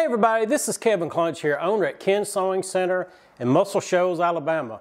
everybody, this is Kevin Clunch here, owner at Ken's Sewing Center in Muscle Shoals, Alabama.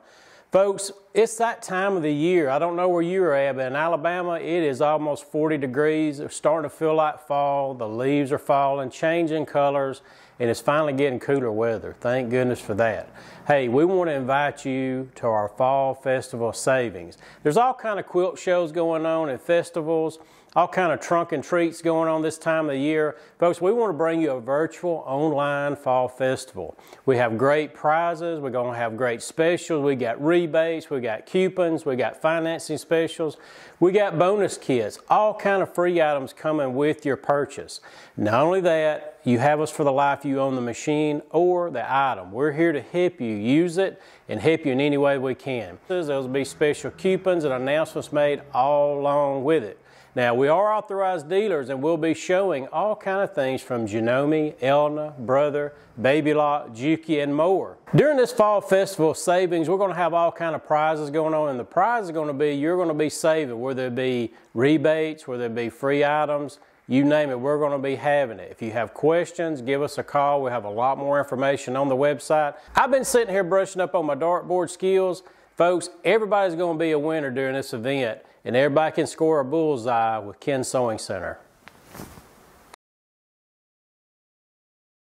Folks, it's that time of the year. I don't know where you're at, but in Alabama, it is almost 40 degrees. It's starting to feel like fall. The leaves are falling, changing colors, and it's finally getting cooler weather. Thank goodness for that. Hey, we want to invite you to our Fall Festival savings. There's all kind of quilt shows going on and festivals, all kind of trunk and treats going on this time of the year. Folks, we want to bring you a virtual online fall festival. We have great prizes. We're going to have great specials. We got rebates. We got coupons. We got financing specials. We got bonus kits, all kind of free items coming with your purchase. Not only that, you have us for the life you own the machine or the item. We're here to help you use it and help you in any way we can. There'll be special coupons and announcements made all along with it. Now, we are authorized dealers and we'll be showing all kind of things from Janome, Elna, Brother, Baby Lock, Juki, and more. During this Fall Festival savings, we're going to have all kind of prizes going on, and the prize is going to be, you're going to be saving, whether it be rebates, whether it be free items, you name it, we're going to be having it. If you have questions, give us a call. We have a lot more information on the website. I've been sitting here brushing up on my dartboard skills. Folks, everybody's going to be a winner during this event, and everybody can score a bullseye with Ken's Sewing Center.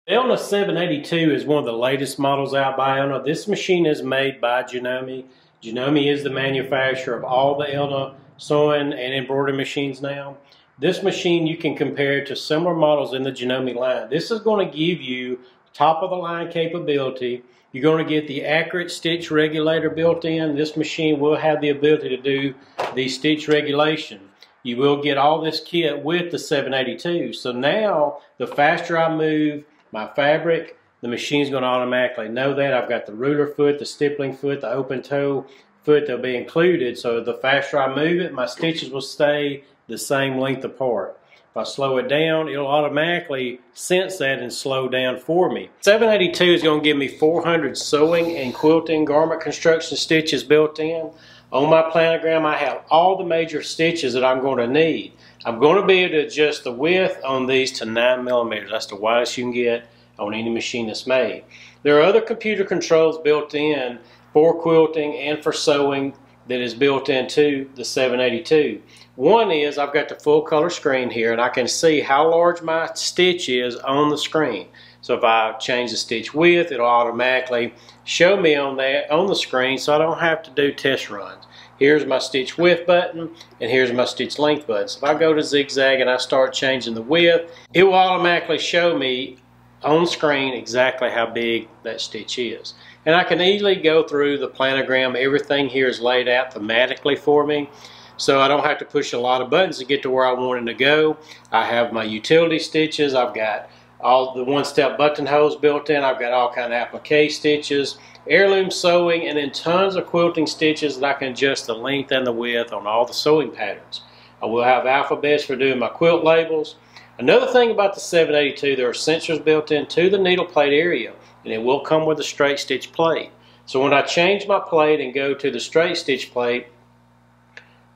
The Elna 782 is one of the latest models out by Elna. This machine is made by Janome. Janome is the manufacturer of all the Elna sewing and embroidery machines now. This machine, you can compare it to similar models in the Janome line. This is going to give you top of the line capability. You're going to get the accurate stitch regulator built in. This machine will have the ability to do the stitch regulation. You will get all this kit with the 782. So now, the faster I move my fabric, the machine's going to automatically know that. I've got the ruler foot, the stippling foot, the open toe foot, they'll be included. So the faster I move it, my stitches will stay the same length apart. If I slow it down, it'll automatically sense that and slow down for me. 782 is going to give me 400 sewing and quilting garment construction stitches built in. On my planogram, I have all the major stitches that I'm going to need. I'm going to be able to adjust the width on these to 9 millimeters. That's the widest you can get on any machine that's made. There are other computer controls built in for quilting and for sewing that is built into the 782. One is I've got the full color screen here, and I can see how large my stitch is on the screen. So if I change the stitch width, it'll automatically show me on the screen, so I don't have to do test runs. Here's my stitch width button, and here's my stitch length button. So if I go to zigzag and I start changing the width, it will automatically show me on screen exactly how big that stitch is. And I can easily go through the planogram. Everything here is laid out thematically for me, so I don't have to push a lot of buttons to get to where I want it to go. I have my utility stitches. I've got all the one-step buttonholes built in. I've got all kind of applique stitches, heirloom sewing, and then tons of quilting stitches that I can adjust the length and the width on all the sewing patterns. I will have alphabets for doing my quilt labels. Another thing about the 782, there are sensors built into the needle plate area, and it will come with a straight stitch plate. So when I change my plate and go to the straight stitch plate,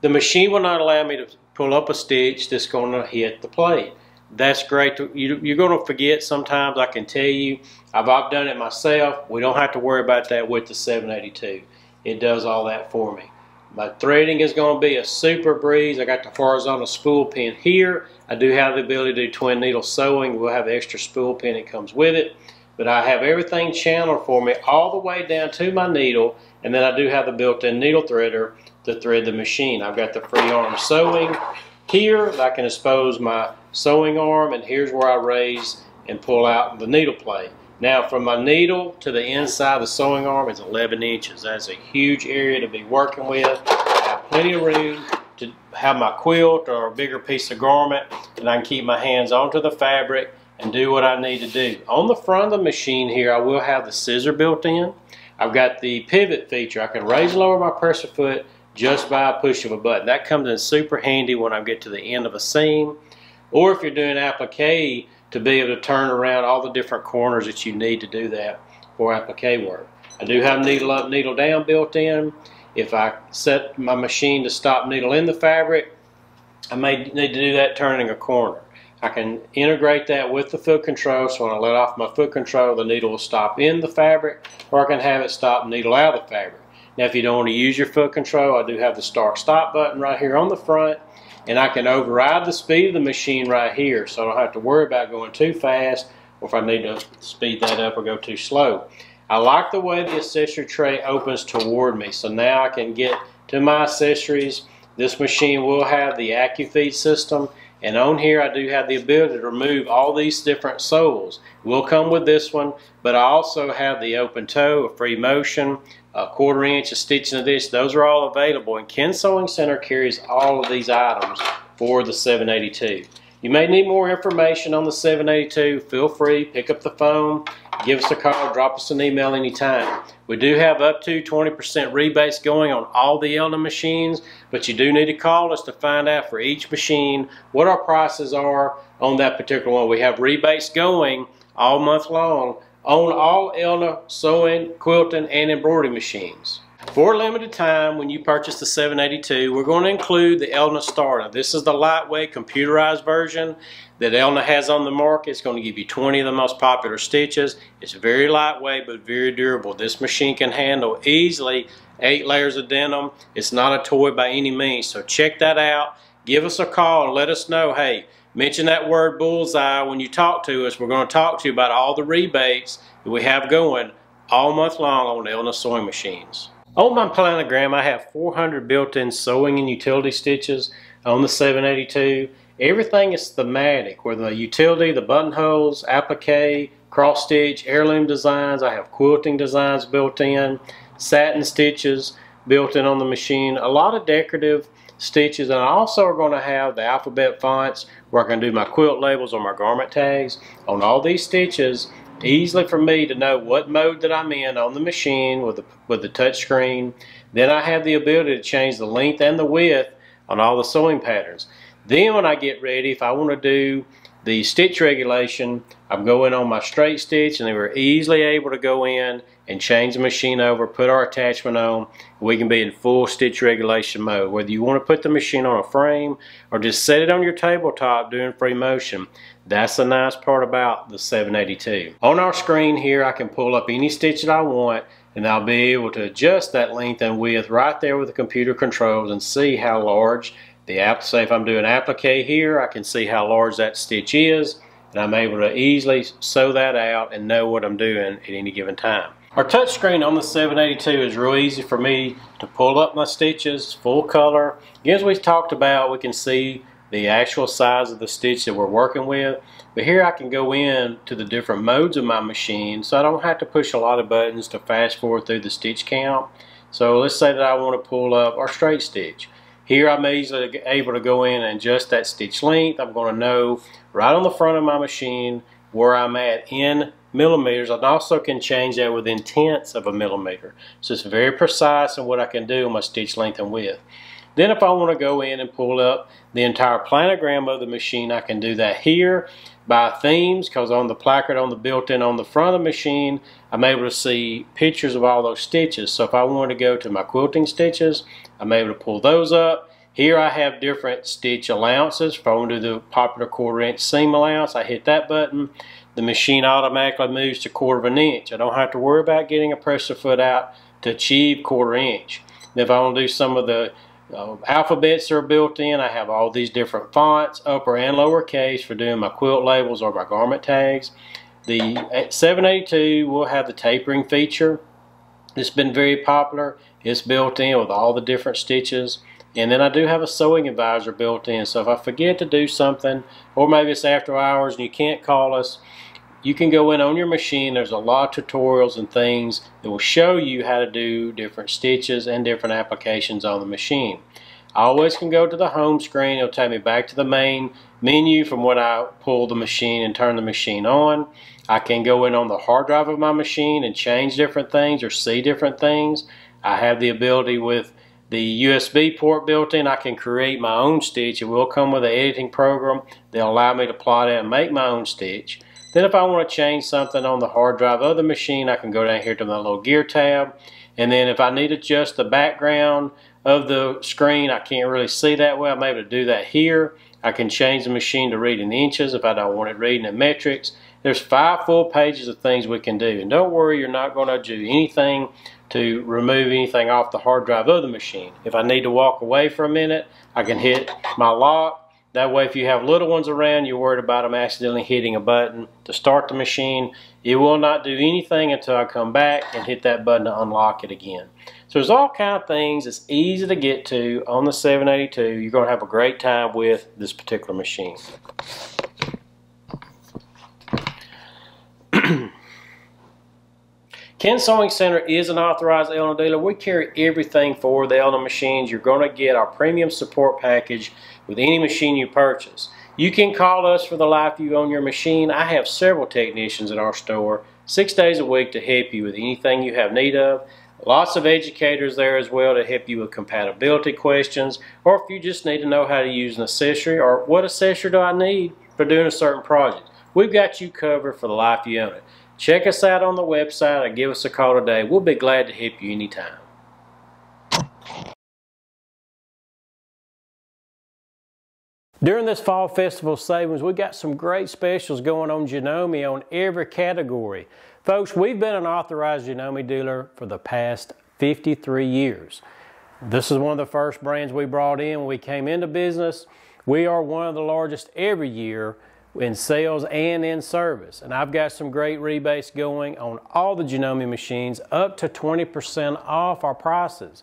the machine will not allow me to pull up a stitch that's going to hit the plate. That's great. You're going to forget sometimes, I can tell you. I've done it myself. We don't have to worry about that with the 782. It does all that for me. My threading is going to be a super breeze. I got the horizontal spool pin here. I do have the ability to do twin needle sewing. We'll have the extra spool pin that comes with it. But I have everything channeled for me all the way down to my needle, and then I do have the built-in needle threader to thread the machine. I've got the free arm sewing here. I can expose my sewing arm, and here's where I raise and pull out the needle plate. Now, from my needle to the inside of the sewing arm is 11 inches. That's a huge area to be working with. I have plenty of room to have my quilt or a bigger piece of garment, and I can keep my hands onto the fabric and do what I need to do. On the front of the machine here, I will have the scissor built in. I've got the pivot feature. I can raise and lower my presser foot just by a push of a button. That comes in super handy when I get to the end of a seam, or if you're doing applique, to be able to turn around all the different corners that you need to do that for applique work. I do have needle up, needle down built in. If I set my machine to stop needle in the fabric, I may need to do that turning a corner. I can integrate that with the foot control, so when I let off my foot control, the needle will stop in the fabric, or I can have it stop needle out of the fabric. Now if you don't want to use your foot control, I do have the start stop button right here on the front, and I can override the speed of the machine right here, so I don't have to worry about going too fast or if I need to speed that up or go too slow. I like the way the accessory tray opens toward me, so now I can get to my accessories. This machine will have the AccuFeed system, and on here I do have the ability to remove all these different soles. It will come with this one, but I also have the open toe, a free motion, a 1/4 inch, a stitch and a ditch. Those are all available, and Ken Sewing Center carries all of these items for the 782. You may need more information on the 782. Feel free, pick up the phone, give us a call, drop us an email anytime. We do have up to 20% rebates going on all the Elna machines, but you do need to call us to find out for each machine what our prices are on that particular one. We have rebates going all month long on all Elna sewing, quilting, and embroidery machines. For a limited time, when you purchase the 782, we're going to include the Elna Starter. This is the lightweight computerized version that Elna has on the market. It's going to give you 20 of the most popular stitches. It's very lightweight but very durable. This machine can handle easily 8 layers of denim. It's not a toy by any means, so check that out. Give us a call and let us know, hey, mention that word bullseye when you talk to us. We're going to talk to you about all the rebates that we have going all month long on Elna sewing machines. On my planogram, I have 400 built-in sewing and utility stitches on the 782. Everything is thematic, where the utility, the buttonholes, applique, cross stitch, heirloom designs. I have quilting designs built in, satin stitches built in on the machine, a lot of decorative stitches, and I also are going to have the alphabet fonts where I can do my quilt labels or my garment tags on all these stitches. Easily for me to know what mode that I'm in on the machine with the touch screen. Then I have the ability to change the length and the width on all the sewing patterns. Then when I get ready, if I want to do the stitch regulation, I'm going on my straight stitch, and then we're easily able to go in and change the machine over, put our attachment on. We can be in full stitch regulation mode. Whether you want to put the machine on a frame or just set it on your tabletop doing free motion, that's the nice part about the 782. On our screen here, I can pull up any stitch that I want, and I'll be able to adjust that length and width right there with the computer controls and see how large say if I'm doing applique here, I can see how large that stitch is, and I'm able to easily sew that out and know what I'm doing at any given time. Our touch screen on the 782 is real easy for me to pull up my stitches, full color. Again, as we talked about, we can see the actual size of the stitch that we're working with. But here I can go in to the different modes of my machine, so I don't have to push a lot of buttons to fast forward through the stitch count. So let's say that I want to pull up our straight stitch. Here I'm easily able to go in and adjust that stitch length. I'm going to know right on the front of my machine where I'm at in millimeters. I also can change that within tenths of a millimeter. So it's very precise in what I can do on my stitch length and width. Then if I want to go in and pull up the entire planogram of the machine, I can do that here by themes, because on the placard on the built-in on the front of the machine, I'm able to see pictures of all those stitches. So if I want to go to my quilting stitches, I'm able to pull those up. Here I have different stitch allowances. If I want to do the popular 1/4 inch seam allowance, I hit that button. The machine automatically moves to 1/4 inch. I don't have to worry about getting a pressure foot out to achieve 1/4 inch. If I want to do some of the alphabets that are built in, I have all these different fonts, upper and lower case, for doing my quilt labels or my garment tags. The 782 will have the tapering feature. It's been very popular. It's built in with all the different stitches. And then I do have a sewing advisor built in, so if I forget to do something, or maybe it's after hours and you can't call us, you can go in on your machine. There's a lot of tutorials and things that will show you how to do different stitches and different applications on the machine. I always can go to the home screen. It'll take me back to the main menu from when I pull the machine and turn the machine on. I can go in on the hard drive of my machine and change different things or see different things. I have the ability with the USB port built in. I can create my own stitch. It will come with an editing program that'll allow me to plot out and make my own stitch. Then if I want to change something on the hard drive of the machine, I can go down here to my little gear tab. And then if I need to adjust the background of the screen, I can't really see that well, I'm able to do that here. I can change the machine to read in inches if I don't want it reading in metrics. There's 5 full pages of things we can do. And don't worry, you're not going to do anything to remove anything off the hard drive of the machine. If I need to walk away for a minute, I can hit my lock. That way, if you have little ones around, you're worried about them accidentally hitting a button to start the machine. It will not do anything until I come back and hit that button to unlock it again. So there's all kind of things. It's easy to get to on the 782. You're going to have a great time with this particular machine. Ken Sewing Center is an authorized Elna dealer. We carry everything for the Elna machines. You're going to get our premium support package with any machine you purchase. You can call us for the life you own your machine. I have several technicians in our store 6 days a week to help you with anything you have need of. Lots of educators there as well to help you with compatibility questions, or if you just need to know how to use an accessory or what accessory do I need for doing a certain project. We've got you covered for the life you own it. Check us out on the website or give us a call today. We'll be glad to help you anytime. During this Fall Festival savings, we've got some great specials going on Janome on every category. Folks, we've been an authorized Janome dealer for the past 53 years. This is one of the first brands we brought in when we came into business. We are one of the largest every year in sales and in service. And I've got some great rebates going on all the Janome machines, up to 20% off our prices.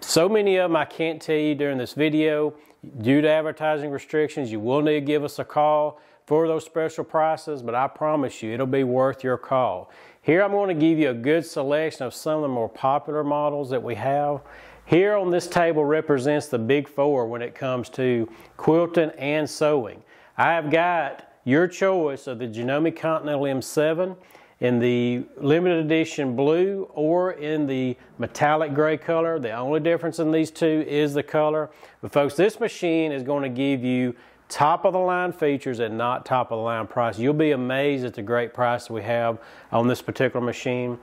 So many of them I can't tell you during this video. Due to advertising restrictions, you will need to give us a call for those special prices, but I promise you it'll be worth your call. Here I'm going to give you a good selection of some of the more popular models that we have. Here on this table represents the big four when it comes to quilting and sewing. I have got your choice of the Janome Continental M7 in the limited edition blue or in the metallic gray color. The only difference in these two is the color. But folks, this machine is going to give you top of the line features and not top of the line price. You'll be amazed at the great price we have on this particular machine.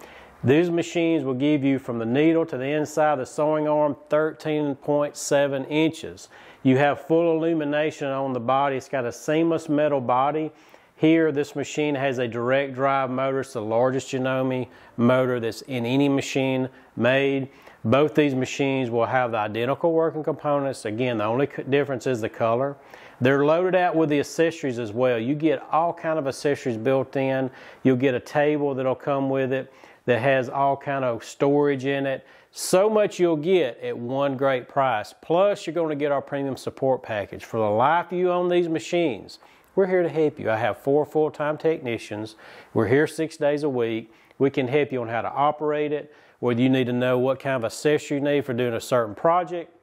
These machines will give you from the needle to the inside of the sewing arm 13.7 inches. You have full illumination on the body. It's got a seamless metal body. Here, this machine has a direct drive motor. It's the largest Janome motor that's in any machine made. Both these machines will have the identical working components. Again, the only difference is the color. They're loaded out with the accessories as well. You get all kind of accessories built in. You'll get a table that'll come with it that has all kind of storage in it. So much you'll get at one great price. Plus, you're going to get our premium support package. For the life you own these machines, we're here to help you. I have 4 full-time technicians. We're here 6 days a week. We can help you on how to operate it, whether you need to know what kind of accessory you need for doing a certain project,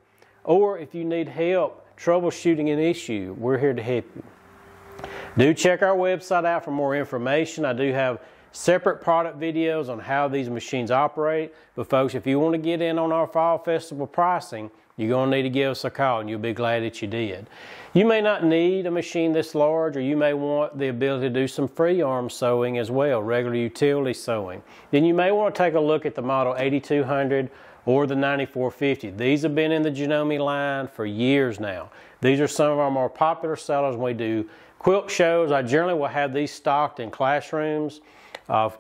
or if you need help troubleshooting an issue, we're here to help you. Do check our website out for more information. I do have separate product videos on how these machines operate. But folks, if you want to get in on our Fall Festival pricing, you're going to need to give us a call, and you'll be glad that you did. You may not need a machine this large, or you may want the ability to do some free arm sewing as well, regular utility sewing. Then you may want to take a look at the model 8200 or the 9450. These have been in the Janome line for years now. These are some of our more popular sellers when we do quilt shows. I generally will have these stocked in classrooms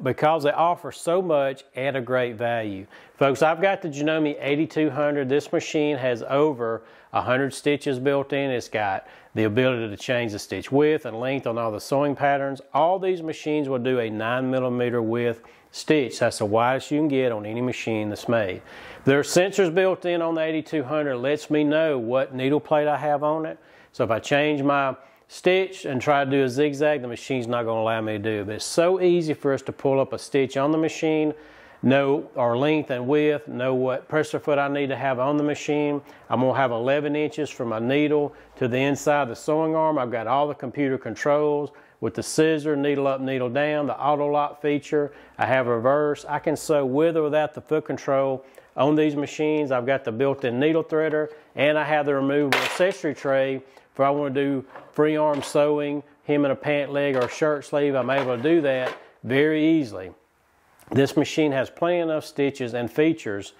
because they offer so much at a great value. Folks, I've got the Janome 8200. This machine has over 100 stitches built in. It's got the ability to change the stitch width and length on all the sewing patterns. All these machines will do a 9mm width stitch. That's the widest you can get on any machine that's made. There are sensors built in on the 8200. It lets me know what needle plate I have on it. So if I change my stitch and try to do a zigzag, the machine's not going to allow me to do it. But it's so easy for us to pull up a stitch on the machine, know our length and width, know what pressure foot I need to have on the machine. I'm going to have 11 inches from my needle to the inside of the sewing arm. I've got all the computer controls with the scissor, needle up, needle down, the auto lock feature. I have reverse. I can sew with or without the foot control on these machines. I've got the built-in needle threader, and I have the removable accessory tray. If I want to do free arm sewing, hem and a pant leg or a shirt sleeve, I'm able to do that very easily. This machine has plenty enough stitches and features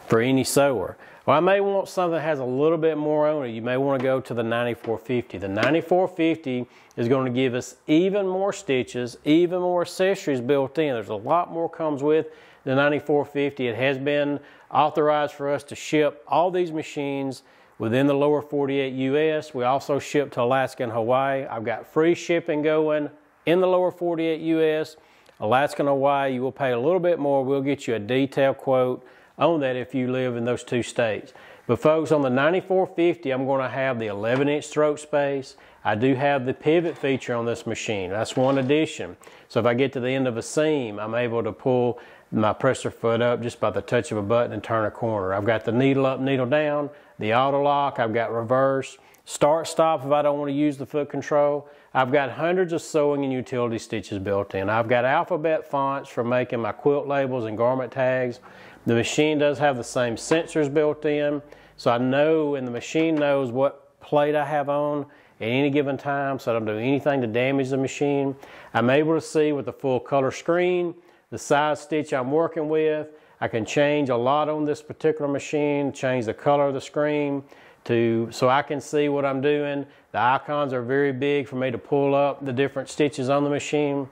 for any sewer. Well, I may want something that has a little bit more on it. You may want to go to the 9450. The 9450 is going to give us even more stitches, even more accessories built in. There's a lot more comes with the 9450. It has been authorized for us to ship all these machines within the lower 48 US. We also ship to Alaska and Hawaii. I've got free shipping going in the lower 48 US. Alaska and Hawaii, you will pay a little bit more. We'll get you a detailed quote on that if you live in those two states. But folks, on the 9450, I'm going to have the 11-inch throat space. I do have the pivot feature on this machine. That's one addition. So if I get to the end of a seam, I'm able to pull my presser foot up just by the touch of a button and turn a corner. I've got the needle up, needle down, the auto lock. I've got reverse, start, stop if I don't want to use the foot control. I've got hundreds of sewing and utility stitches built in. I've got alphabet fonts for making my quilt labels and garment tags. The machine does have the same sensors built in, so I know, and the machine knows what plate I have on at any given time, so I don't do anything to damage the machine. I'm able to see with the full color screen the size stitch I'm working with. I can change a lot on this particular machine, change the color of the screen so I can see what I'm doing. The icons are very big for me to pull up the different stitches on the machine.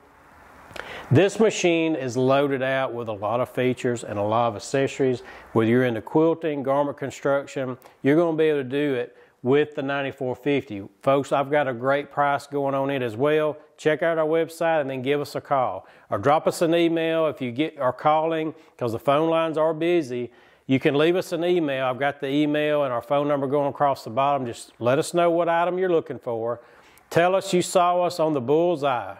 This machine is loaded out with a lot of features and a lot of accessories. Whether you're into quilting, garment construction, you're going to be able to do it with the 9450. Folks, I've got a great price going on it as well. Check out our website and then give us a call. Or drop us an email if you are calling, because the phone lines are busy. You can leave us an email. I've got the email and our phone number going across the bottom. Just let us know what item you're looking for. Tell us you saw us on the Bullseye.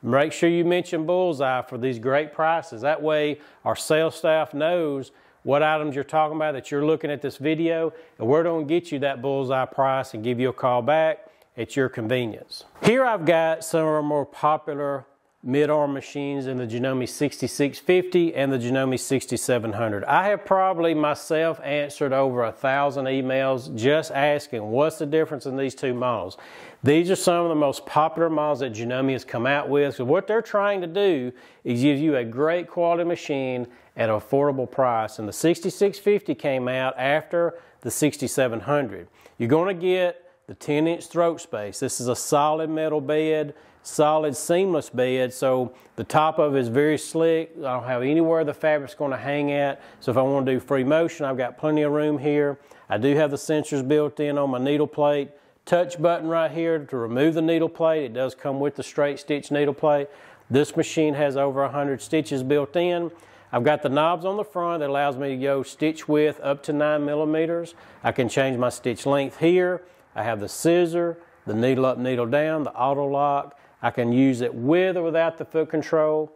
Make sure you mention Bullseye for these great prices. That way our sales staff knows what items you're talking about, that you're looking at this video, and we're going to get you that Bullseye price and give you a call back at your convenience. Here I've got some of our more popular mid-arm machines in the Janome 6650 and the Janome 6700. I have probably myself answered over 1,000 emails just asking what's the difference in these two models. These are some of the most popular models that Janome has come out with. So what they're trying to do is give you a great quality machine at an affordable price. And the 6650 came out after the 6700. You're going to get the 10-inch throat space. This is a solid metal bed, solid seamless bed, so the top of it is very slick. I don't have anywhere the fabric's going to hang at, so if I want to do free motion, I've got plenty of room here. I do have the sensors built in on my needle plate. Touch button right here to remove the needle plate. It does come with the straight stitch needle plate. This machine has over 100 stitches built in. I've got the knobs on the front that allows me to go stitch width up to 9 millimeters. I can change my stitch length here. I have the scissor, the needle up, needle down, the auto lock. I can use it with or without the foot control.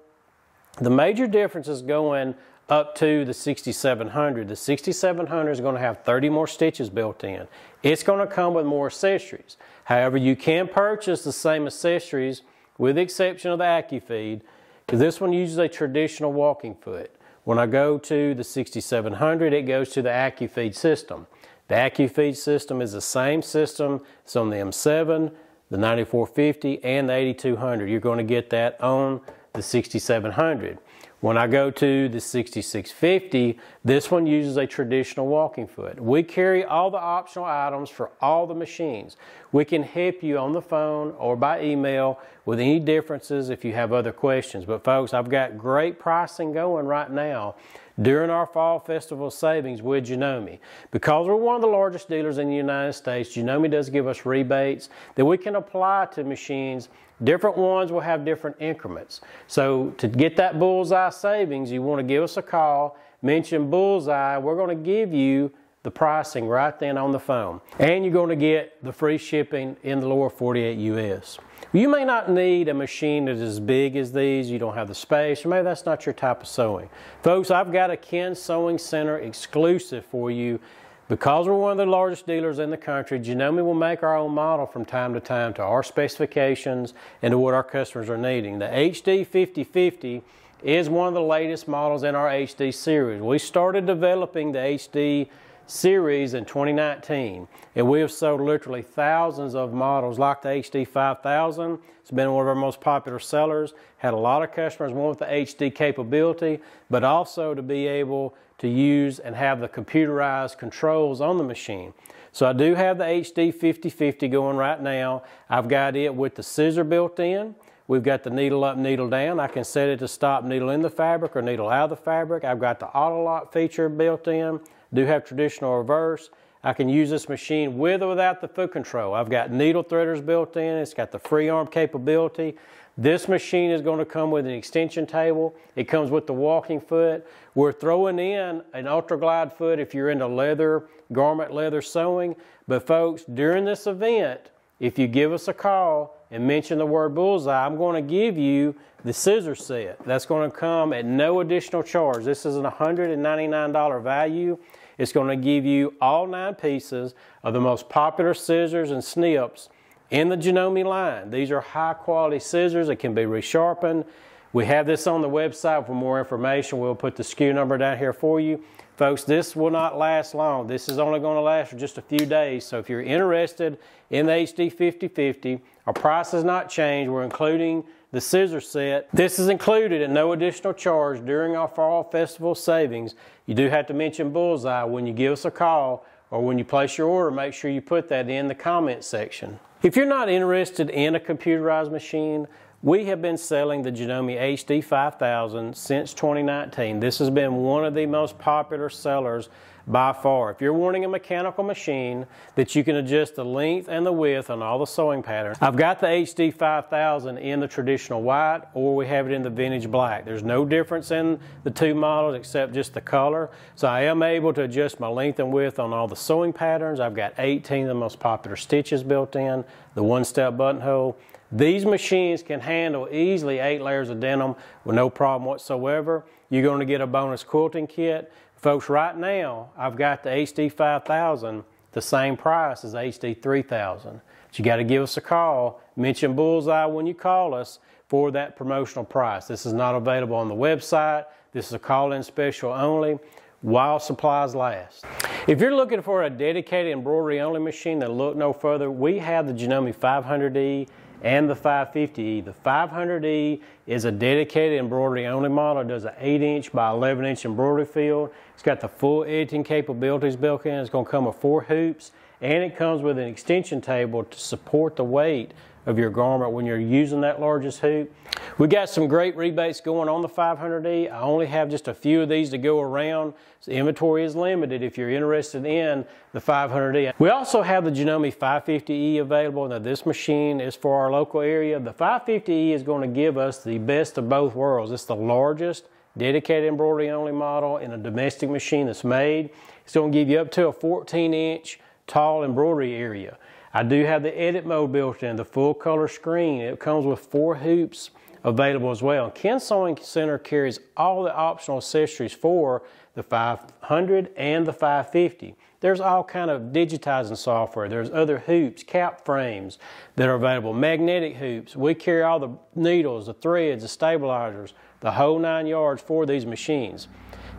The major difference is going up to the 6700. The 6700 is going to have 30 more stitches built in. It's going to come with more accessories. However, you can purchase the same accessories with the exception of the AccuFeed, because this one uses a traditional walking foot. When I go to the 6700, it goes to the AccuFeed system. The AccuFeed system is the same system. It's on the M7, the 9450, and the 8200. You're going to get that on the 6700. When I go to the 6650, this one uses a traditional walking foot. We carry all the optional items for all the machines. We can help you on the phone or by email with any differences if you have other questions. But folks, I've got great pricing going right now during our Fall Festival savings with Janome. Because we're one of the largest dealers in the United States, Janome does give us rebates that we can apply to machines. Different ones will have different increments. So to get that Bullseye savings, you want to give us a call, mention Bullseye. We're going to give you the pricing right then on the phone. And you're going to get the free shipping in the lower 48 US. You may not need a machine that is as big as these. You don't have the space, or maybe that's not your type of sewing. Folks, I've got a Ken Sewing Center exclusive for you. Because we're one of the largest dealers in the country, Janome will make our own model from time to time to our specifications and to what our customers are needing. The HD 5050 is one of the latest models in our HD series. We started developing the HD series in 2019, and we have sold literally thousands of models like the HD 5000. It's been one of our most popular sellers. Had a lot of customers want the HD capability, but also to be able to use and have the computerized controls on the machine. So I do have the HD 5050 going right now. I've got it with the scissor built in. We've got the needle up, needle down. I can set it to stop needle in the fabric or needle out of the fabric. I've got the auto lock feature built in. Do have traditional reverse. I can use this machine with or without the foot control. I've got needle threaders built in. It's got the free arm capability. This machine is going to come with an extension table. It comes with the walking foot. We're throwing in an ultra glide foot if you're into leather, garment leather sewing. But folks, during this event, if you give us a call and mention the word bullseye, I'm going to give you the scissor set. That's going to come at no additional charge. This is an $199 value. It's going to give you all 9 pieces of the most popular scissors and snips in the Janome line. These are high quality scissors that can be resharpened. We have this on the website for more information. We'll put the SKU number down here for you. Folks, this will not last long. This is only going to last for just a few days. So if you're interested in the HD 5050, our price has not changed. We're including the scissor set. This is included at no additional charge during our fall festival savings. You do have to mention bullseye when you give us a call or when you place your order. Make sure you put that in the comment section. If you're not interested in a computerized machine, we have been selling the Janome HD 5000 since 2019. This has been one of the most popular sellers by far. If you're wanting a mechanical machine that you can adjust the length and the width on all the sewing patterns, I've got the HD 5000 in the traditional white, or we have it in the vintage black. There's no difference in the 2 models except just the color. So I am able to adjust my length and width on all the sewing patterns. I've got 18 of the most popular stitches built in, the 1-step buttonhole. These machines can handle easily 8 layers of denim with no problem whatsoever. You're going to get a bonus quilting kit. Folks, right now, I've got the HD 5000, the same price as HD 3000. But you got to give us a call. Mention bullseye when you call us for that promotional price. This is not available on the website. This is a call-in special only while supplies last. If you're looking for a dedicated embroidery-only machine, then look no further. We have the Janome 500E and the 550E. The 500E is a dedicated embroidery only model. It does an 8-inch by 11-inch embroidery field. It's got the full editing capabilities built in. It's going to come with 4 hoops, and it comes with an extension table to support the weight of your garment when you're using that largest hoop. We got some great rebates going on the 500E. I only have just a few of these to go around, so inventory is limited if you're interested in the 500E. We also have the Janome 550E available. Now this machine is for our local area. The 550E is going to give us the best of both worlds. It's the largest dedicated embroidery only model in a domestic machine that's made. It's going to give you up to a 14-inch tall embroidery area. I do have the edit mode built in, the full color screen. It comes with 4 hoops available as well. Ken Sewing Center carries all the optional accessories for the 500 and the 550. There's all kind of digitizing software. There's other hoops, cap frames that are available, magnetic hoops. We carry all the needles, the threads, the stabilizers, the whole 9 yards for these machines.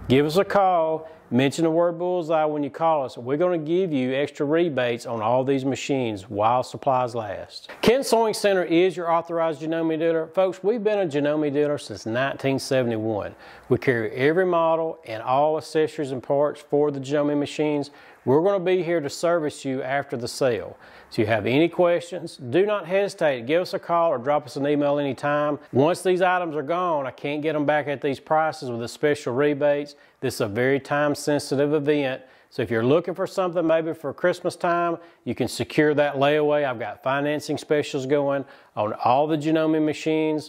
Give us a call. Mention the word bullseye when you call us. We're going to give you extra rebates on all these machines while supplies last. Ken Sewing Center is your authorized Janome dealer. Folks, we've been a Janome dealer since 1971. We carry every model and all accessories and parts for the Janome machines. We're going to be here to service you after the sale. So if you have any questions, do not hesitate. Give us a call or drop us an email anytime. Once these items are gone, I can't get them back at these prices with the special rebates. This is a very time-sensitive event. So if you're looking for something maybe for Christmas time, you can secure that layaway. I've got financing specials going on all the Janome machines.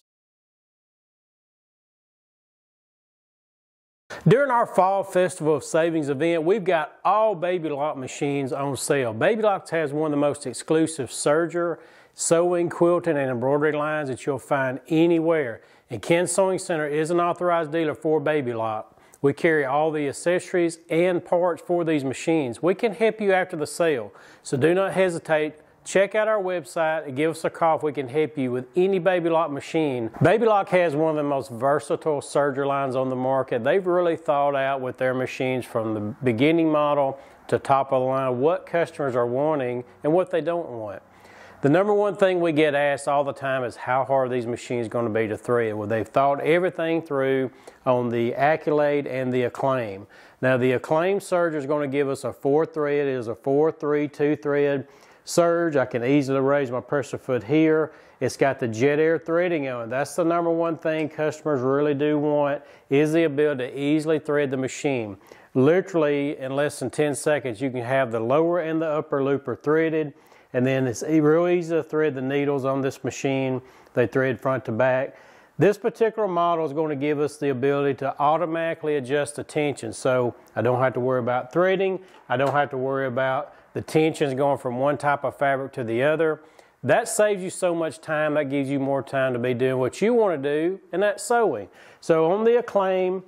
During our Fall Festival of Savings event, we've got all Baby Lock machines on sale. Baby Locks has one of the most exclusive serger, sewing, quilting, and embroidery lines that you'll find anywhere. And Ken Sewing Center is an authorized dealer for Baby Lock. We carry all the accessories and parts for these machines. We can help you after the sale, so do not hesitate check out our website and give us a call if we can help you with any Baby Lock machine. Baby Lock has one of the most versatile serger lines on the market. They've really thought out with their machines from the beginning model to top of the line what customers are wanting and what they don't want. The number one thing we get asked all the time is how hard are these machines going to be to thread? Well, they've thought everything through on the Accolade and the Acclaim. Now, the Acclaim serger is going to give us a 4-thread. It is a 4-3 2-thread serge. I can easily raise my pressure foot here. It's got the jet air threading on it. That's the number one thing customers really do want, is the ability to easily thread the machine. Literally, in less than 10 seconds, you can have the lower and the upper looper threaded. And then it's real easy to thread the needles on this machine. They thread front to back. This particular model is going to give us the ability to automatically adjust the tension. So I don't have to worry about threading. I don't have to worry about the tensions going from one type of fabric to the other. That saves you so much time. That gives you more time to be doing what you want to do, and that's sewing. So on the Acclaim,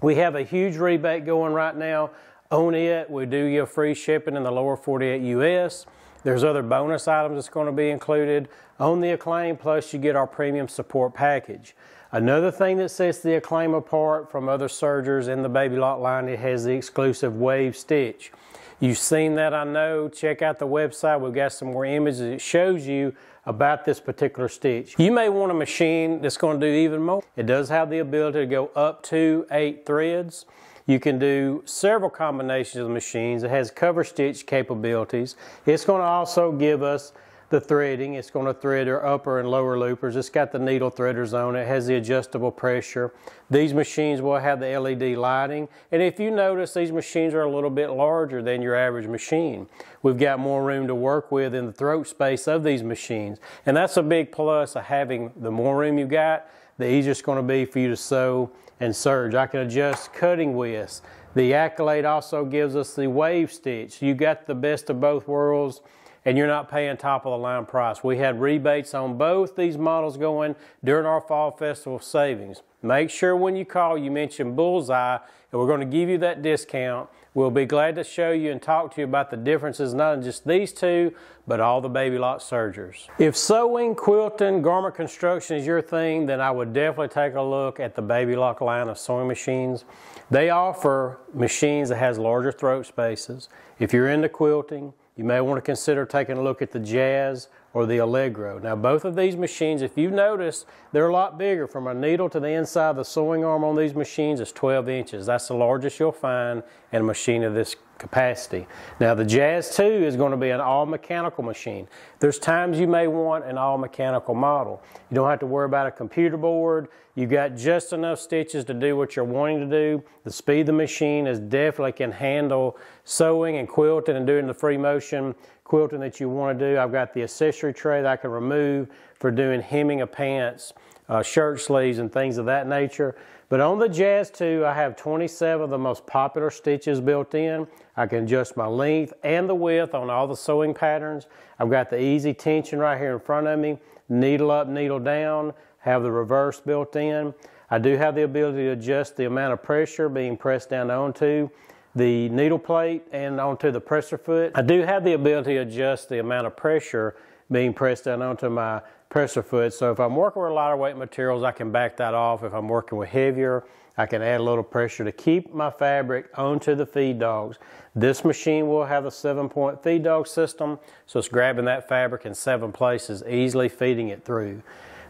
we have a huge rebate going right now. On it, we do give free shipping in the lower 48 US. There's other bonus items that's going to be included on the Acclaim, plus you get our premium support package. Another thing that sets the Acclaim apart from other sergers in the Baby Lock line, it has the exclusive wave stitch. You've seen that, I know. Check out the website. We've got some more images that shows you about this particular stitch. You may want a machine that's going to do even more. It does have the ability to go up to 8 threads. You can do several combinations of machines. It has cover stitch capabilities. It's going to also give us the threading. It's going to thread our upper and lower loopers. It's got the needle threaders on it. It has the adjustable pressure. These machines will have the LED lighting. And if you notice, these machines are a little bit larger than your average machine. We've got more room to work with in the throat space of these machines. And that's a big plus of having the more room you've got, the easier it's going to be for you to sew and serge. I can adjust cutting widths. The Accolade also gives us the wave stitch. You got the best of both worlds, and you're not paying top of the line price. We had rebates on both these models going during our Fall Festival savings. Make sure when you call you mention Bullseye, and we're going to give you that discount. We'll be glad to show you and talk to you about the differences, not in just these two, but all the Baby Lock sergers. If sewing, quilting, garment construction is your thing, then I would definitely take a look at the Baby Lock line of sewing machines. They offer machines that has larger throat spaces. If you're into quilting, you may want to consider taking a look at the Jazz or the Allegro. Now, both of these machines, if you notice, they're a lot bigger. From a needle to the inside of the sewing arm on these machines is 12 inches. That's the largest you'll find in a machine of this capacity. Now, the Jazz 2 is going to be an all-mechanical machine. There's times you may want an all-mechanical model. You don't have to worry about a computer board. You've got just enough stitches to do what you're wanting to do. The speed of the machine is definitely can handle sewing and quilting and doing the free motion quilting that you want to do. I've got the accessory tray that I can remove for doing hemming of pants, shirt sleeves, and things of that nature. But on the Jazz 2, I have 27 of the most popular stitches built in. I can adjust my length and the width on all the sewing patterns. I've got the easy tension right here in front of me, needle up, needle down, have the reverse built in. I do have the ability to adjust the amount of pressure being pressed down onto the needle plate and onto the presser foot. I do have the ability to adjust the amount of pressure being pressed down onto my presser foot. So if I'm working with lighter weight materials, I can back that off. If I'm working with heavier, I can add a little pressure to keep my fabric onto the feed dogs. This machine will have a 7-point feed dog system, so it's grabbing that fabric in 7 places, easily feeding it through.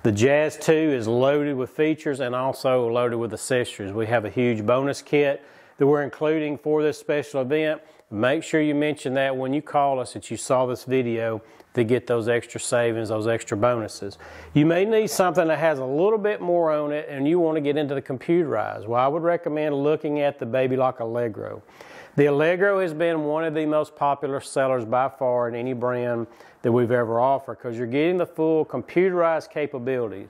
The Jazz 2 is loaded with features and also loaded with accessories. We have a huge bonus kit that we're including for this special event. Make sure you mention that when you call us that you saw this video to get those extra savings, those extra bonuses. You may need something that has a little bit more on it and you want to get into the computerized. Well, I would recommend looking at the Baby Lock Allegro. The Allegro has been one of the most popular sellers by far in any brand that we've ever offered because you're getting the full computerized capability.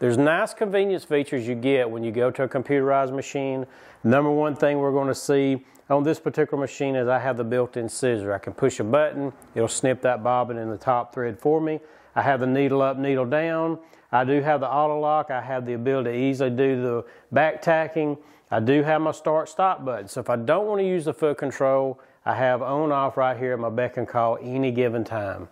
There's nice convenience features you get when you go to a computerized machine. Number one thing we're going to see on this particular machine is I have the built-in scissor. I can push a button, it'll snip that bobbin in the top thread for me. I have the needle up, needle down. I do have the auto lock. I have the ability to easily do the back tacking. I do have my start-stop button. So if I don't want to use the foot control, I have on-off right here at my beck and call any given time.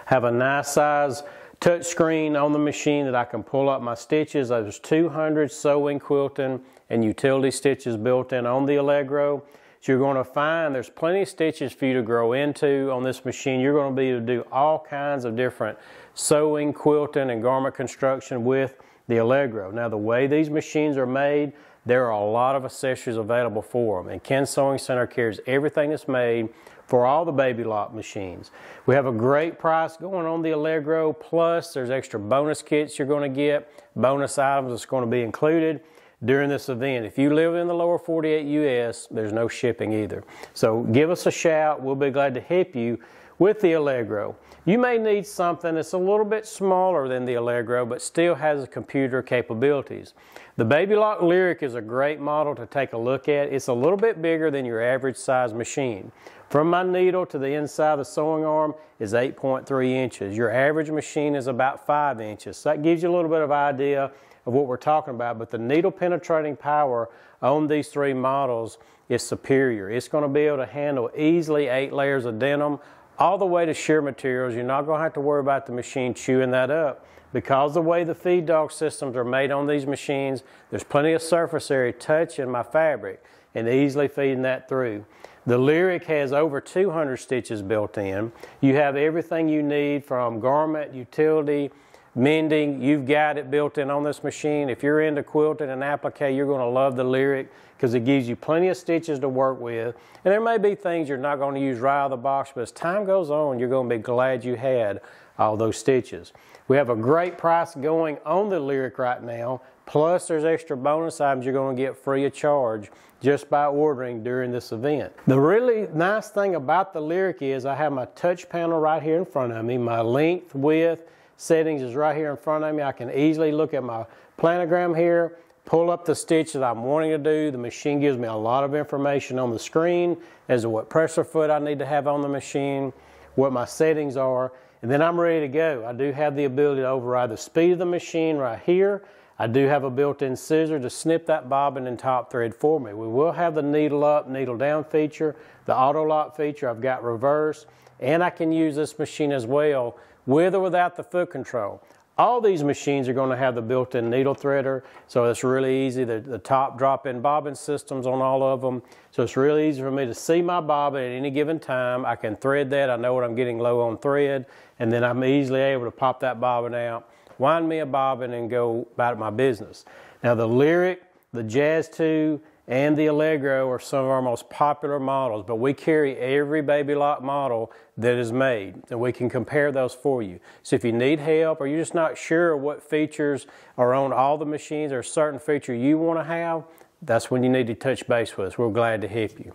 Have a nice size touch screen on the machine that I can pull up my stitches. There's 200 sewing, quilting, and utility stitches built in on the Allegro. So you're going to find there's plenty of stitches for you to grow into on this machine. You're going to be able to do all kinds of different sewing, quilting, and garment construction with the Allegro. Now the way these machines are made, there are a lot of accessories available for them. And Ken Sewing Center carries everything that's made for all the baby lock machines. We have a great price going on the Allegro, plus there's extra bonus kits you're going to get, bonus items that's going to be included during this event. If you live in the lower 48 US, there's no shipping either. So give us a shout. We'll be glad to help you with the Allegro. You may need something that's a little bit smaller than the Allegro, but still has the computer capabilities. The Baby Lock Lyric is a great model to take a look at. It's a little bit bigger than your average size machine. From my needle to the inside of the sewing arm is 8.3 inches. Your average machine is about 5 inches. So that gives you a little bit of idea of what we're talking about. But the needle penetrating power on these three models is superior. It's going to be able to handle easily 8 layers of denim all the way to sheer materials. You're not going to have to worry about the machine chewing that up. Because the way the feed dog systems are made on these machines, there's plenty of surface area touching my fabric and easily feeding that through. The Lyric has over 200 stitches built in. You have everything you need from garment, utility, mending. You've got it built in on this machine. If you're into quilting and applique, you're going to love the Lyric because it gives you plenty of stitches to work with. And there may be things you're not going to use right out of the box, but as time goes on, you're going to be glad you had all those stitches. We have a great price going on the Lyric right now, plus there's extra bonus items you're going to get free of charge just by ordering during this event. The really nice thing about the Lyric is I have my touch panel right here in front of me. My length, width, settings is right here in front of me. I can easily look at my planogram here, pull up the stitch that I'm wanting to do. The machine gives me a lot of information on the screen as to what pressure foot I need to have on the machine, what my settings are, and then I'm ready to go. I do have the ability to override the speed of the machine right here. I do have a built-in scissor to snip that bobbin and top thread for me. We will have the needle up, needle down feature, the auto lock feature. I've got reverse, and I can use this machine as well with or without the foot control. All these machines are going to have the built-in needle threader, so it's really easy. The top drop-in bobbin systems on all of them, so it's really easy for me to see my bobbin at any given time. I can thread that. I know what I'm getting low on thread, and then I'm easily able to pop that bobbin out, wind me a bobbin, and go about my business. Now the Lyric, the Jazz 2, and the Allegro are some of our most popular models, but we carry every baby lock model that is made, and we can compare those for you. So if you need help or you're just not sure what features are on all the machines or a certain feature you want to have, that's when you need to touch base with us. We're glad to help you.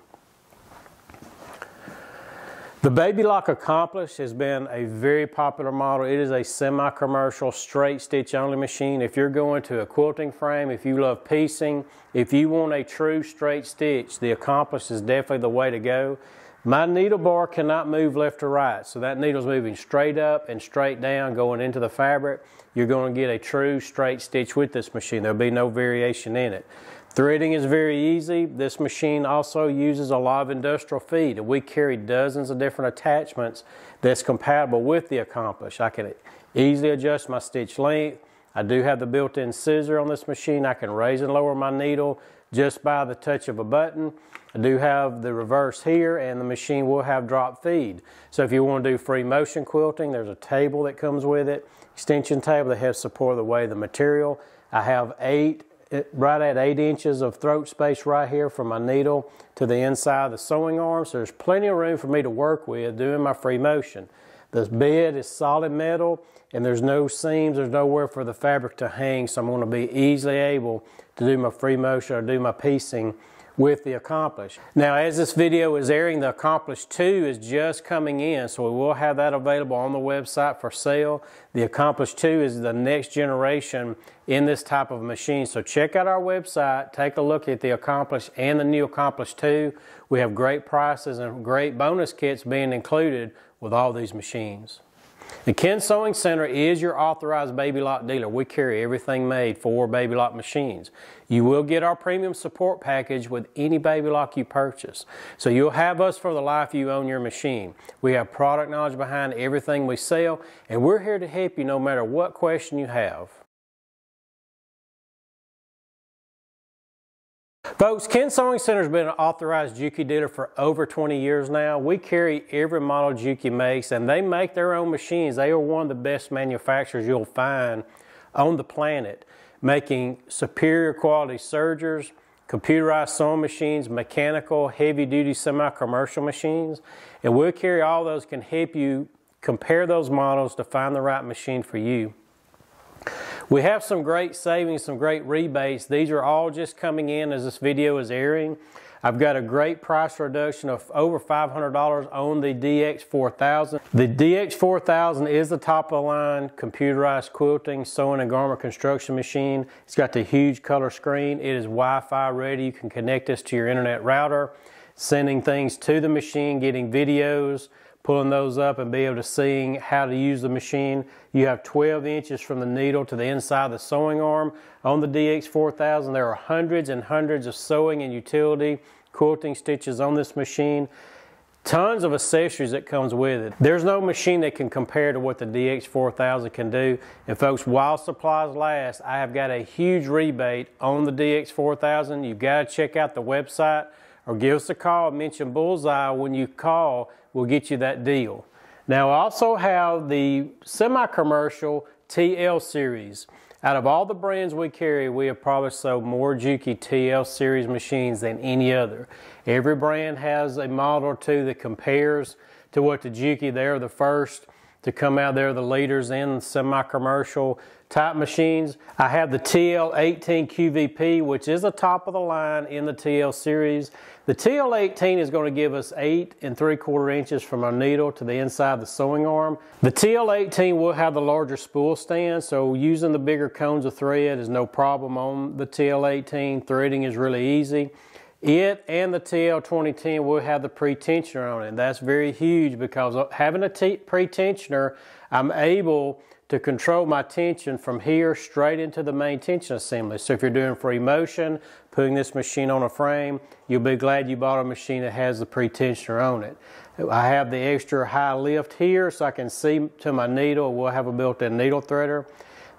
The Baby Lock Accomplish has been a very popular model. It is a semi-commercial, straight stitch only machine. If you're going to a quilting frame, if you love piecing, if you want a true straight stitch, the Accomplish is definitely the way to go. My needle bar cannot move left or right, so that needle's moving straight up and straight down going into the fabric. You're going to get a true straight stitch with this machine. There'll be no variation in it. Threading is very easy. This machine also uses a lot of industrial feed, and we carry dozens of different attachments that's compatible with the Accomplish. I can easily adjust my stitch length. I do have the built-in scissor on this machine. I can raise and lower my needle just by the touch of a button. I do have the reverse here, and the machine will have drop feed. So if you want to do free motion quilting, there's a table that comes with it, extension table that has support of the way the material. I have right at 8 inches of throat space right here from my needle to the inside of the sewing arm, so there's plenty of room for me to work with doing my free motion. This bed is solid metal, and there's no seams, there's nowhere for the fabric to hang, so I'm going to be easily able to do my free motion or do my piecing with the Accomplish. Now, as this video is airing, the Accomplish 2 is just coming in, so we will have that available on the website for sale. The Accomplish 2 is the next generation in this type of machine, so check out our website, take a look at the Accomplish and the new Accomplish 2. We have great prices and great bonus kits being included with all these machines. The Ken Sewing Center is your authorized Baby Lock dealer. We carry everything made for Baby Lock machines. You will get our premium support package with any Baby Lock you purchase. So you'll have us for the life you own your machine. We have product knowledge behind everything we sell, and we're here to help you no matter what question you have. Folks, Ken Sewing Center has been an authorized Juki dealer for over 20 years now. We carry every model Juki makes, and they make their own machines. They are one of the best manufacturers you'll find on the planet, making superior quality sergers, computerized sewing machines, mechanical, heavy-duty, semi-commercial machines. And we'll carry all those, can help you compare those models to find the right machine for you. We have some great savings, some great rebates. These are all just coming in as this video is airing. I've got a great price reduction of over $500 on the DX4000. The DX4000 is the top of the line computerized quilting, sewing, and garment construction machine. It's got the huge color screen. It is Wi-Fi ready. You can connect this to your internet router, sending things to the machine, getting videos, pulling those up and be able to see how to use the machine. You have 12 inches from the needle to the inside of the sewing arm. On the DX4000, there are hundreds and hundreds of sewing and utility quilting stitches on this machine. Tons of accessories that comes with it. There's no machine that can compare to what the DX4000 can do. And folks, while supplies last, I have got a huge rebate on the DX4000. You've got to check out the website or give us a call, mention Bullseye when you call. We'll get you that deal. Now I also have the semi-commercial TL series. Out of all the brands we carry, we have probably sold more Juki TL series machines than any other. Every brand has a model or two that compares to what the Juki, they're the first to come out. They're the leaders in semi-commercial type machines. I have the TL18 QVP, which is the top of the line in the TL series. The TL18 is going to give us 8 3/4 inches from our needle to the inside of the sewing arm. The TL18 will have the larger spool stand, so using the bigger cones of thread is no problem on the TL18. Threading is really easy. It and the TL2010 will have the pre-tensioner on it. That's very huge because having a pre-tensioner, I'm able to control my tension from here straight into the main tension assembly. So if you're doing free motion, putting this machine on a frame, you'll be glad you bought a machine that has the pre-tensioner on it. I have the extra high lift here so I can see to my needle. We'll have a built-in needle threader.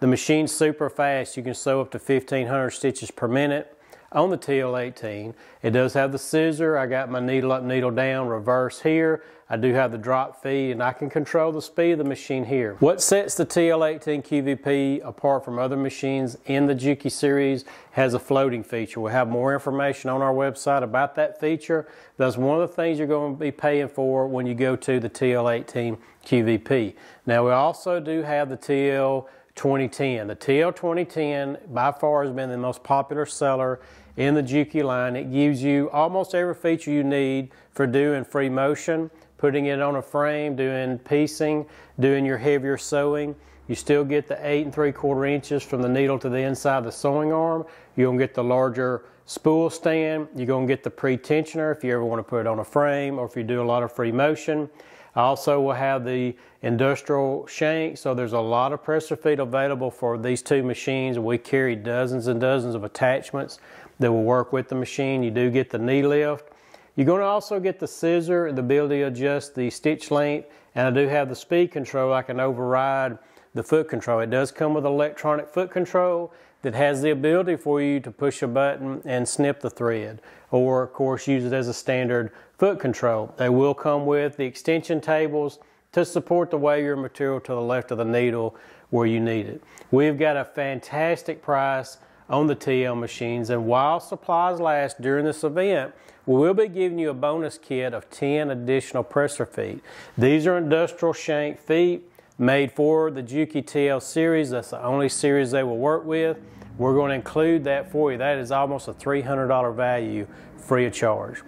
The machine's super fast. You can sew up to 1,500 stitches per minute. On the TL18, it does have the scissor. I got my needle up, needle down, reverse here. I do have the drop feed, and I can control the speed of the machine here. What sets the TL18 QVP apart from other machines in the Juki series has a floating feature. We'll have more information on our website about that feature. That's one of the things you're going to be paying for when you go to the TL18 QVP. Now, we also do have the TL2010. The TL2010 by far has been the most popular seller in the Juki line. It gives you almost every feature you need for doing free motion, putting it on a frame, doing piecing, doing your heavier sewing. You still get the 8 3/4 inches from the needle to the inside of the sewing arm. You're going to get the larger spool stand. You're going to get the pre-tensioner if you ever want to put it on a frame or if you do a lot of free motion. I also will have the industrial shank, so there's a lot of presser feet available for these two machines. We carry dozens and dozens of attachments that will work with the machine. You do get the knee lift. You're going to also get the scissor, the ability to adjust the stitch length, and I do have the speed control. I can override the foot control. It does come with electronic foot control that has the ability for you to push a button and snip the thread, or of course use it as a standard foot control. They will come with the extension tables to support the way your material to the left of the needle where you need it. We've got a fantastic price on the TL machines, and while supplies last during this event, we will be giving you a bonus kit of 10 additional presser feet. These are industrial shank feet made for the Juki TL series. That's the only series they will work with. We're going to include that for you. That is almost a $300 value free of charge.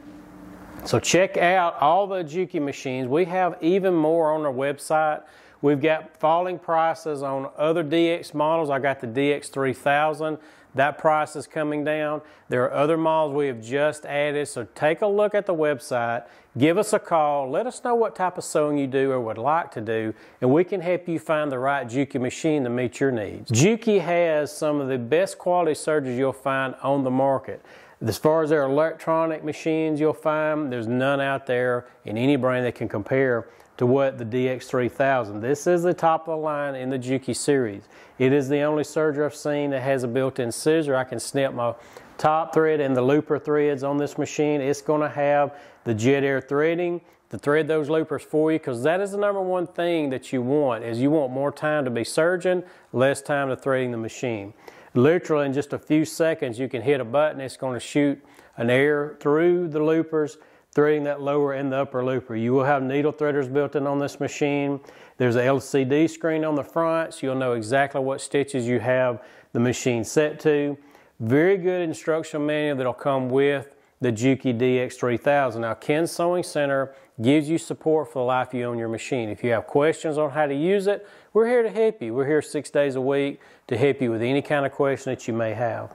So check out all the Juki machines. We have even more on our website. We've got falling prices on other DX models. I got the DX3000. that price is coming down. There are other models we have just added, so take a look at the website, give us a call, let us know what type of sewing you do or would like to do, and we can help you find the right Juki machine to meet your needs. Juki has some of the best quality sergers you'll find on the market. As far as their electronic machines you'll find, there's none out there in any brand that can compare to what the DX3000. This is the top of the line in the Juki series. It is the only serger I've seen that has a built-in scissor. I can snip my top thread and the looper threads on this machine. It's going to have the jet air threading to thread those loopers for you, because that is the number one thing that you want, is you want more time to be serging, less time to threading the machine. Literally in just a few seconds you can hit a button, it's going to shoot an air through the loopers, threading that lower and the upper looper. You will have needle threaders built in on this machine. There's an LCD screen on the front, so you'll know exactly what stitches you have the machine set to. Very good instructional manual that'll come with the Juki DX3000. Now, Ken Sewing Center gives you support for the life you own your machine. If you have questions on how to use it, we're here to help you. We're here 6 days a week to help you with any kind of question that you may have.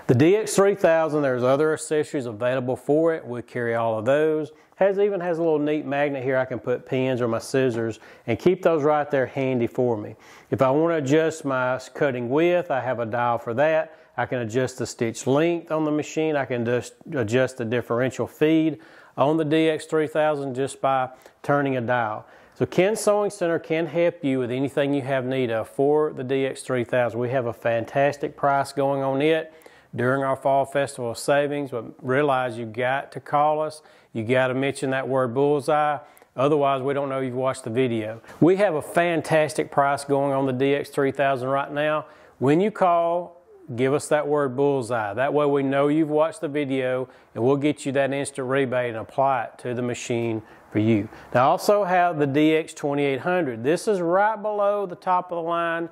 The DX3000, there's other accessories available for it. We carry all of those. Even has a little neat magnet here I can put pins or my scissors and keep those right there handy for me. If I want to adjust my cutting width, I have a dial for that. I can adjust the stitch length on the machine. I can just adjust the differential feed on the DX3000 just by turning a dial. So Ken Sewing Center can help you with anything you have need of for the DX3000. We have a fantastic price going on it during our Fall Festival of Savings, but realize you got to call us. You got to mention that word bullseye. Otherwise, we don't know you've watched the video. We have a fantastic price going on the DX3000 right now. When you call, give us that word bullseye. That way we know you've watched the video, and we'll get you that instant rebate and apply it to the machine for you. Now, I also have the DX2800. This is right below the top of the line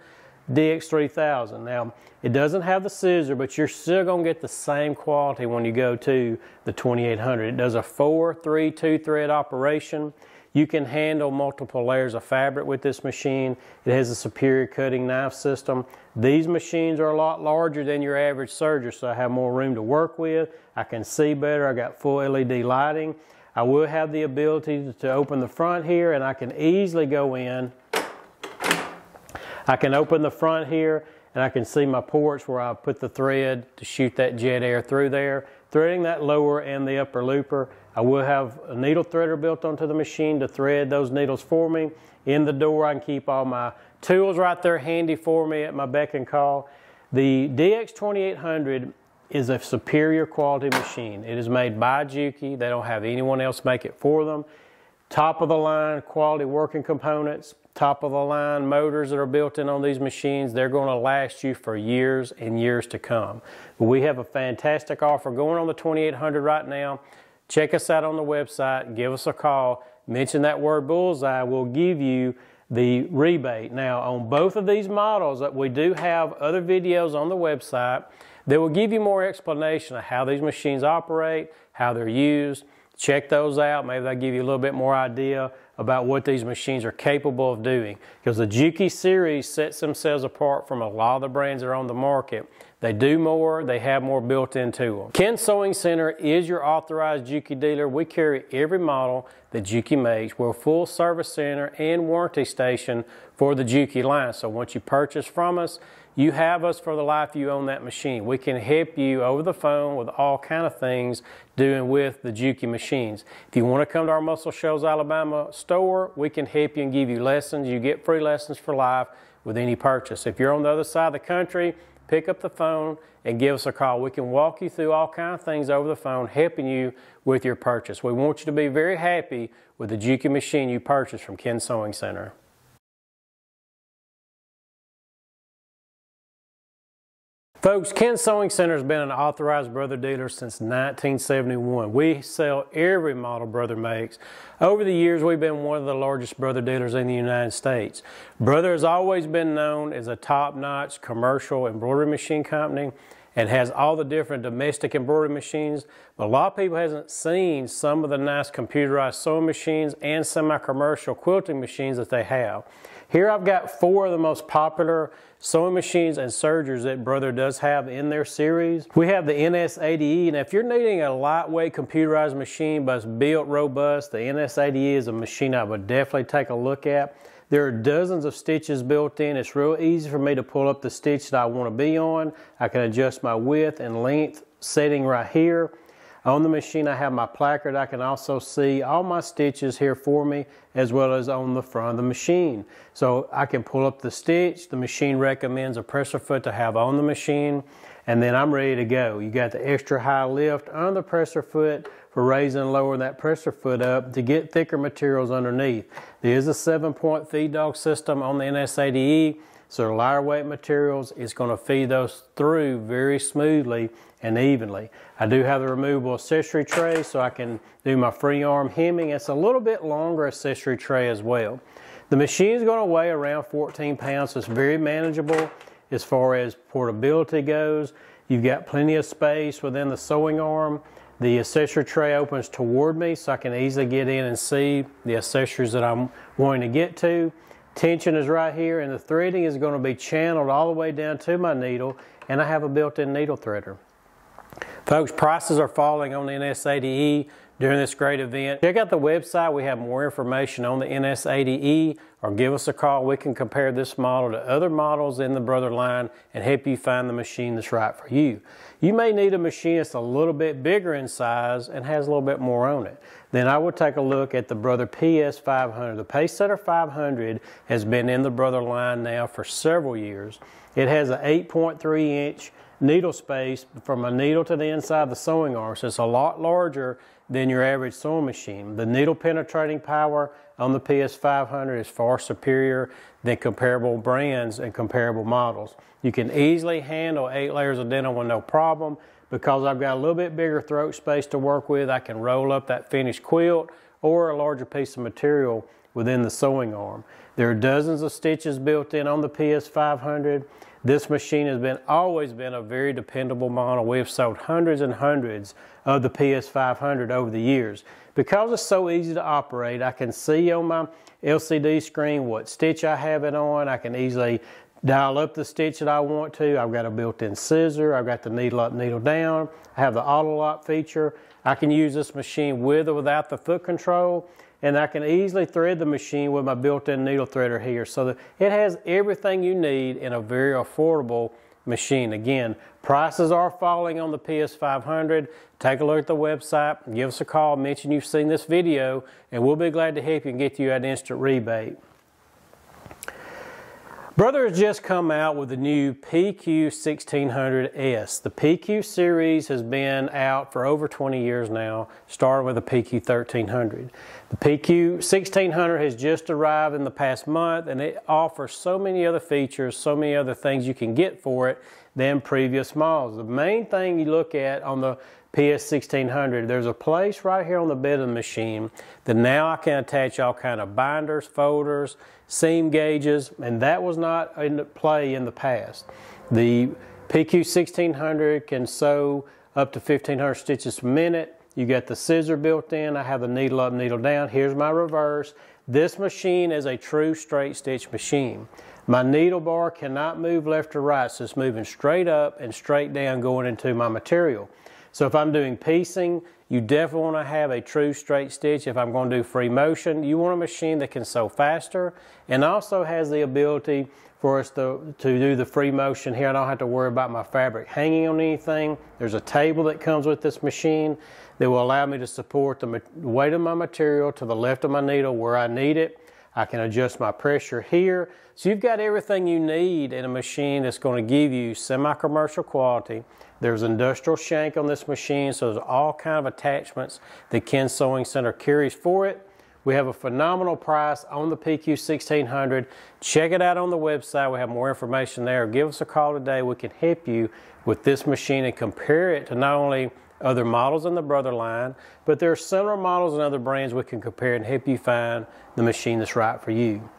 DX3000. Now, it doesn't have the scissor, but you're still going to get the same quality when you go to the 2800. It does a 4-3-2 thread operation. You can handle multiple layers of fabric with this machine. It has a superior cutting knife system. These machines are a lot larger than your average serger, so I have more room to work with. I can see better. I got full LED lighting. I will have the ability to open the front here, and I can easily go in. I can open the front here, and I can see my ports where I put the thread to shoot that jet air through there, threading that lower and the upper looper. I will have a needle threader built onto the machine to thread those needles for me. In the door, I can keep all my tools right there handy for me at my beck and call. The DX2800 is a superior quality machine. It is made by Juki. They don't have anyone else make it for them. Top of the line quality working components, top of the line motors that are built in on these machines. They're going to last you for years and years to come. But we have a fantastic offer going on the 2800 right now. Check us out on the website, give us a call, mention that word bullseye, we'll give you the rebate. Now, on both of these models, we do have other videos on the website that will give you more explanation of how these machines operate, how they're used. Check those out. Maybe they'll give you a little bit more idea about what these machines are capable of doing. Because the Juki series sets themselves apart from a lot of the brands that are on the market. They do more, they have more built into them. Ken Sewing Center is your authorized Juki dealer. We carry every model that Juki makes. We're a full service center and warranty station for the Juki line. So once you purchase from us, you have us for the life you own that machine. We can help you over the phone with all kind of things doing with the Juki machines. If you want to come to our Muscle Shoals, Alabama store, we can help you and give you lessons. You get free lessons for life with any purchase. If you're on the other side of the country, pick up the phone and give us a call. We can walk you through all kinds of things over the phone, helping you with your purchase. We want you to be very happy with the Juki machine you purchased from Ken Sewing Center. Folks, Ken Sewing Center has been an authorized brother dealer since 1971. We sell every model Brother makes. Over the years, we've been one of the largest brother dealers in the United States. Brother has always been known as a top-notch commercial embroidery machine company and has all the different domestic embroidery machines. But a lot of people hasn't seen some of the nice computerized sewing machines and semi-commercial quilting machines that they have. Here I've got 4 of the most popular sewing machines and sergers that Brother does have in their series. We have the NS80E, and if you're needing a lightweight computerized machine but it's built robust, the NS80E is a machine I would definitely take a look at. There are dozens of stitches built in. It's real easy for me to pull up the stitch that I want to be on. I can adjust my width and length setting right here. On the machine I have my placard. I can also see all my stitches here for me, as well as on the front of the machine. So I can pull up the stitch. The machine recommends a presser foot to have on the machine, and then I'm ready to go. You got the extra high lift on the presser foot for raising and lowering that presser foot up to get thicker materials underneath. There is a 7-point feed dog system on the NS80E, so lighter weight materials is going to feed those through very smoothly and evenly. I do have the removable accessory tray so I can do my free arm hemming. It's a little bit longer accessory tray as well. The machine is going to weigh around 14 pounds, so it's very manageable as far as portability goes. You've got plenty of space within the sewing arm. The accessory tray opens toward me so I can easily get in and see the accessories that I'm wanting to get to. Tension is right here, and the threading is going to be channeled all the way down to my needle, and I have a built-in needle threader. Folks, prices are falling on the NS80E during this great event. Check out the website. We have more information on the NS80E, or give us a call. We can compare this model to other models in the Brother line and help you find the machine that's right for you. You may need a machine that's a little bit bigger in size and has a little bit more on it. Then I would take a look at the Brother PS500. The Pacesetter 500 has been in the Brother line now for several years. It has an 8.3-inch needle space from a needle to the inside of the sewing arm, so it's a lot larger than your average sewing machine. The needle penetrating power on the PS500 is far superior than comparable brands and comparable models. You can easily handle 8 layers of denim with no problem. Because I've got a little bit bigger throat space to work with, I can roll up that finished quilt or a larger piece of material within the sewing arm. There are dozens of stitches built in on the PS500. This machine has always been a very dependable model. We have sold hundreds and hundreds of the PS500 over the years. Because it's so easy to operate, I can see on my LCD screen what stitch I have it on. I can easily dial up the stitch that I want to. I've got a built-in scissor. I've got the needle up, needle down. I have the auto lock feature. I can use this machine with or without the foot control, and I can easily thread the machine with my built-in needle threader here. So that it has everything you need in a very affordable machine. Again, prices are falling on the PS500. Take a look at the website. Give us a call. Mention you've seen this video, and we'll be glad to help you and get you that instant rebate. Brother has just come out with the new PQ1600S. The PQ series has been out for over 20 years now, starting with the PQ1300. The PQ1600 has just arrived in the past month, and it offers so many other features, so many other things you can get for it than previous models. The main thing you look at on the PS1600, there's a place right here on the bed of the machine that now I can attach all kind of binders, folders, seam gauges, and that was not in play in the past. The PQ1600 can sew up to 1,500 stitches a minute. You got the scissor built in. I have the needle up, needle down. Here's my reverse. This machine is a true straight stitch machine. My needle bar cannot move left or right, so it's moving straight up and straight down going into my material. So if I'm doing piecing, you definitely want to have a true straight stitch. If I'm going to do free motion, you want a machine that can sew faster and also has the ability for us to do the free motion here. I don't have to worry about my fabric hanging on anything. There's a table that comes with this machine that will allow me to support the weight of my material to the left of my needle where I need it. I can adjust my pressure here. So you've got everything you need in a machine that's going to give you semi-commercial quality. There's industrial shank on this machine, so there's all kind of attachments that Ken Sewing Center carries for it. We have a phenomenal price on the PQ1600. Check it out on the website. We have more information there. Give us a call today. We can help you with this machine and compare it to not only other models in the Brother line, but there are similar models and other brands we can compare and help you find the machine that's right for you.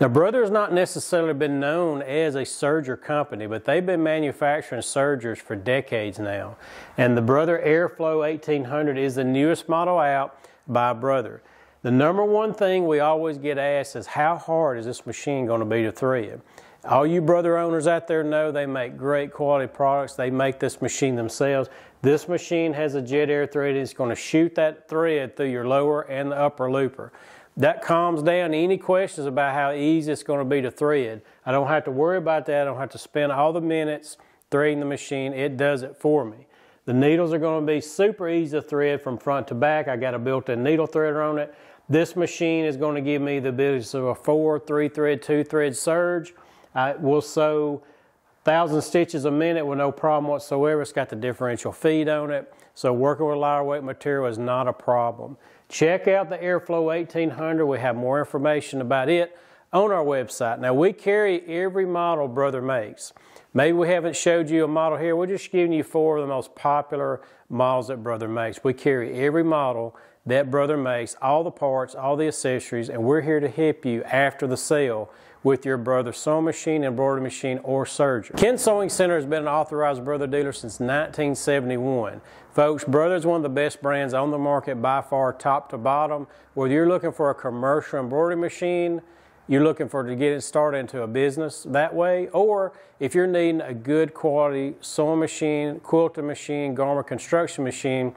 Now, Brother has not necessarily been known as a serger company, but they've been manufacturing sergers for decades now. And the Brother Airflow 1800 is the newest model out by Brother. The number one thing we always get asked is, how hard is this machine going to be to thread? All you brother owners out there know they make great quality products. They make this machine themselves. This machine has a jet air thread. It's going to shoot that thread through your lower and the upper looper. That calms down any questions about how easy it's going to be to thread. I don't have to worry about that. I don't have to spend all the minutes threading the machine. It does it for me. The needles are going to be super easy to thread from front to back. I got a built-in needle threader on it. This machine is going to give me the ability to sew a 4, 3-thread, 2-thread serge. We'll sew 1,000 stitches a minute with no problem whatsoever. It's got the differential feed on it, so working with lighter weight material is not a problem. Check out the Airflow 1800. We have more information about it on our website. Now, we carry every model Brother makes. Maybe we haven't showed you a model here. We're just giving you 4 of the most popular models that Brother makes. We carry every model that Brother makes, all the parts, all the accessories, and we're here to help you after the sale with your Brother sewing machine, embroidery machine, or serger. Ken Sewing Center has been an authorized Brother dealer since 1971. Folks, Brother is one of the best brands on the market by far, top to bottom. Whether you're looking for a commercial embroidery machine, you're looking to get it started into a business that way, or if you're needing a good quality sewing machine, quilting machine, garment construction machine,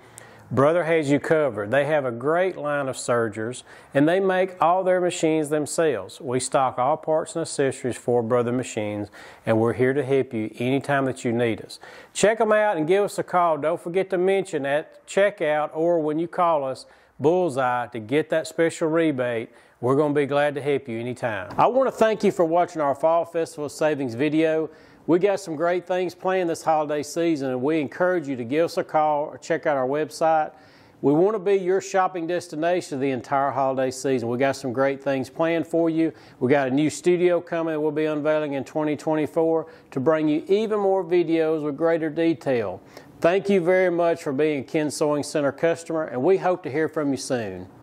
Brother has you covered. They have a great line of sergers, and they make all their machines themselves. We stock all parts and accessories for Brother machines, and we're here to help you anytime that you need us. Check them out and give us a call. Don't forget to mention at checkout or when you call us, Bullseye, to get that special rebate. We're going to be glad to help you anytime. I want to thank you for watching our Fall Festival Savings video. We got some great things planned this holiday season, and we encourage you to give us a call or check out our website. We want to be your shopping destination the entire holiday season. We got some great things planned for you. We got a new studio coming that we'll be unveiling in 2024 to bring you even more videos with greater detail. Thank you very much for being a Ken Sewing Center customer, and we hope to hear from you soon.